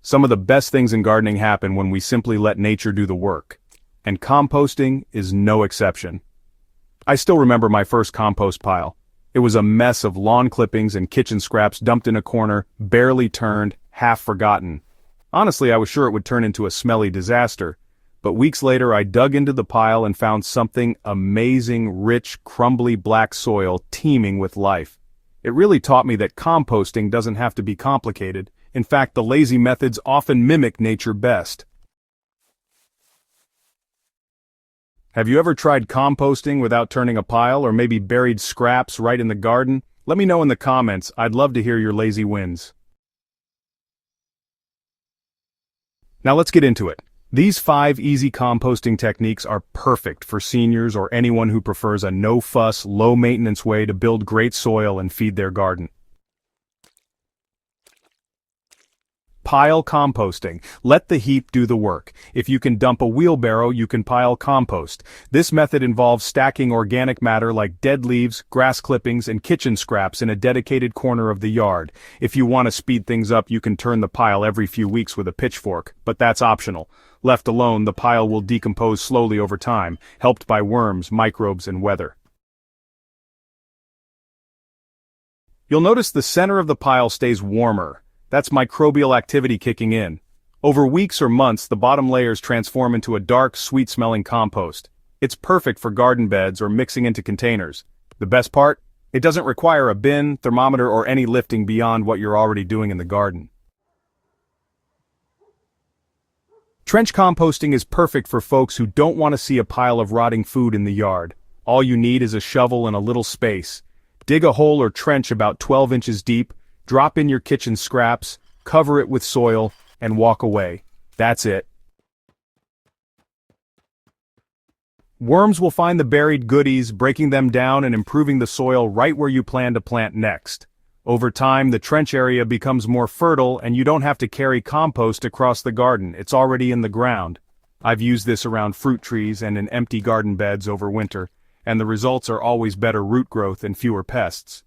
Some of the best things in gardening happen when we simply let nature do the work. And composting is no exception. I still remember my first compost pile. It was a mess of lawn clippings and kitchen scraps dumped in a corner, barely turned, half forgotten. Honestly, I was sure it would turn into a smelly disaster. But weeks later I dug into the pile and found something amazing, rich, crumbly black soil teeming with life. It really taught me that composting doesn't have to be complicated. In fact, the lazy methods often mimic nature best. Have you ever tried composting without turning a pile or maybe buried scraps right in the garden? Let me know in the comments. I'd love to hear your lazy wins. Now let's get into it. These 5 easy composting techniques are perfect for seniors or anyone who prefers a no-fuss, low-maintenance way to build great soil and feed their garden. Pile composting. Let the heap do the work. If you can dump a wheelbarrow, you can pile compost. This method involves stacking organic matter like dead leaves, grass clippings, and kitchen scraps in a dedicated corner of the yard. If you want to speed things up, you can turn the pile every few weeks with a pitchfork, but that's optional. Left alone, the pile will decompose slowly over time, helped by worms, microbes, and weather. You'll notice the center of the pile stays warmer. That's microbial activity kicking in. Over weeks or months, the bottom layers transform into a dark, sweet-smelling compost. It's perfect for garden beds or mixing into containers. The best part? It doesn't require a bin, thermometer, or any lifting beyond what you're already doing in the garden. Trench composting is perfect for folks who don't want to see a pile of rotting food in the yard. All you need is a shovel and a little space. Dig a hole or trench about 12 inches deep, drop in your kitchen scraps, cover it with soil, and walk away. That's it. Worms will find the buried goodies, breaking them down and improving the soil right where you plan to plant next. Over time, the trench area becomes more fertile and you don't have to carry compost across the garden. It's already in the ground. I've used this around fruit trees and in empty garden beds over winter, and the results are always better root growth and fewer pests.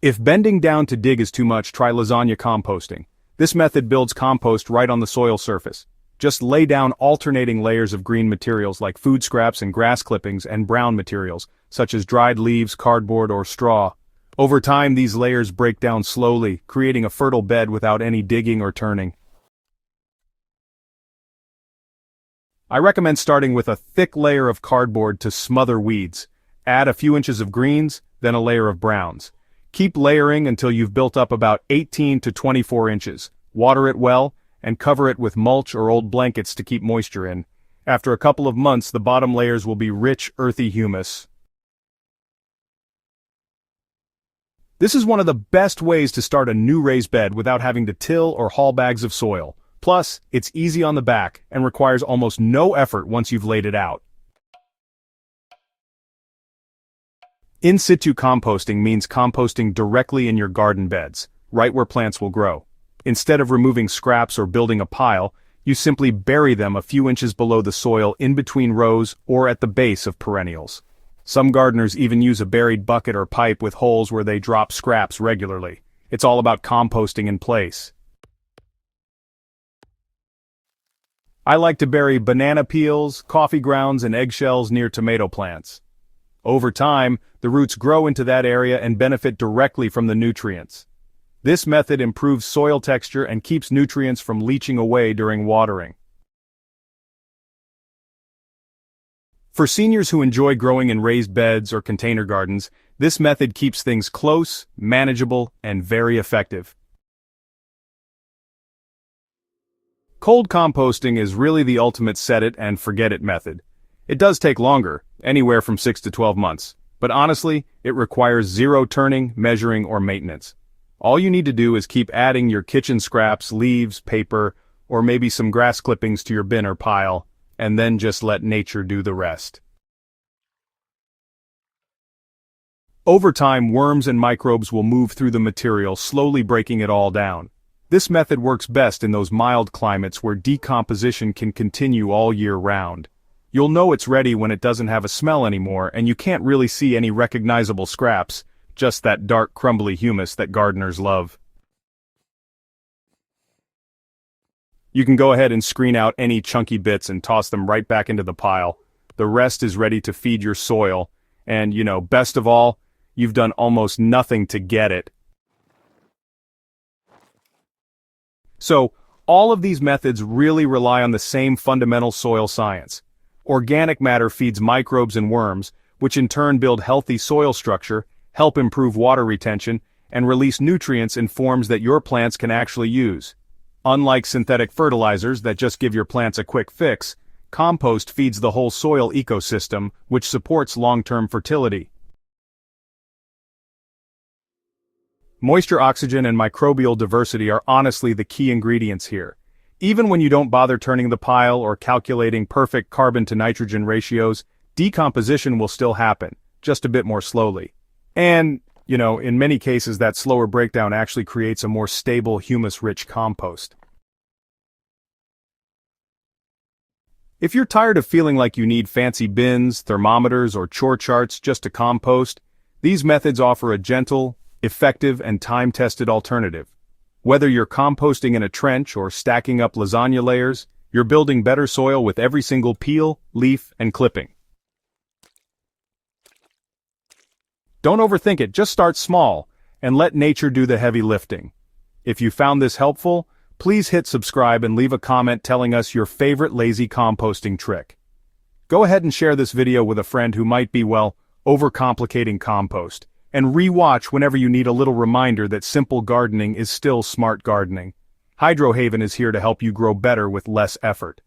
If bending down to dig is too much, try lasagna composting. This method builds compost right on the soil surface. Just lay down alternating layers of green materials like food scraps and grass clippings and brown materials, such as dried leaves, cardboard, or straw. Over time, these layers break down slowly, creating a fertile bed without any digging or turning. I recommend starting with a thick layer of cardboard to smother weeds. Add a few inches of greens, then a layer of browns. Keep layering until you've built up about 18 to 24 inches. Water it well, and cover it with mulch or old blankets to keep moisture in. After a couple of months, the bottom layers will be rich, earthy humus. This is one of the best ways to start a new raised bed without having to till or haul bags of soil. Plus, it's easy on the back and requires almost no effort once you've laid it out. In situ composting means composting directly in your garden beds, right where plants will grow. Instead of removing scraps or building a pile, you simply bury them a few inches below the soil in between rows or at the base of perennials. Some gardeners even use a buried bucket or pipe with holes where they drop scraps regularly. It's all about composting in place. I like to bury banana peels, coffee grounds, and eggshells near tomato plants. Over time, the roots grow into that area and benefit directly from the nutrients. This method improves soil texture and keeps nutrients from leaching away during watering. For seniors who enjoy growing in raised beds or container gardens, this method keeps things close, manageable, and very effective. Cold composting is really the ultimate set-it-and-forget-it method. It does take longer, anywhere from 6 to 12 months, but honestly, it requires zero turning, measuring, or maintenance. All you need to do is keep adding your kitchen scraps, leaves, paper, or maybe some grass clippings to your bin or pile, and then just let nature do the rest. Over time, worms and microbes will move through the material, slowly breaking it all down. This method works best in those mild climates where decomposition can continue all year round. You'll know it's ready when it doesn't have a smell anymore and you can't really see any recognizable scraps, just that dark, crumbly humus that gardeners love. You can go ahead and screen out any chunky bits and toss them right back into the pile. The rest is ready to feed your soil, and best of all, you've done almost nothing to get it. So, all of these methods really rely on the same fundamental soil science. Organic matter feeds microbes and worms, which in turn build healthy soil structure, help improve water retention, and release nutrients in forms that your plants can actually use. Unlike synthetic fertilizers that just give your plants a quick fix, compost feeds the whole soil ecosystem, which supports long-term fertility. Moisture, oxygen, and microbial diversity are honestly the key ingredients here. Even when you don't bother turning the pile or calculating perfect carbon-to-nitrogen ratios, decomposition will still happen, just a bit more slowly. And, in many cases that slower breakdown actually creates a more stable, humus-rich compost. If you're tired of feeling like you need fancy bins, thermometers, or chore charts just to compost, these methods offer a gentle, effective, and time-tested alternative. Whether you're composting in a trench or stacking up lasagna layers, you're building better soil with every single peel, leaf, and clipping. Don't overthink it, just start small, and let nature do the heavy lifting. If you found this helpful, please hit subscribe and leave a comment telling us your favorite lazy composting trick. Go ahead and share this video with a friend who might be, overcomplicating compost, and re-watch whenever you need a little reminder that simple gardening is still smart gardening. HydroHaven is here to help you grow better with less effort.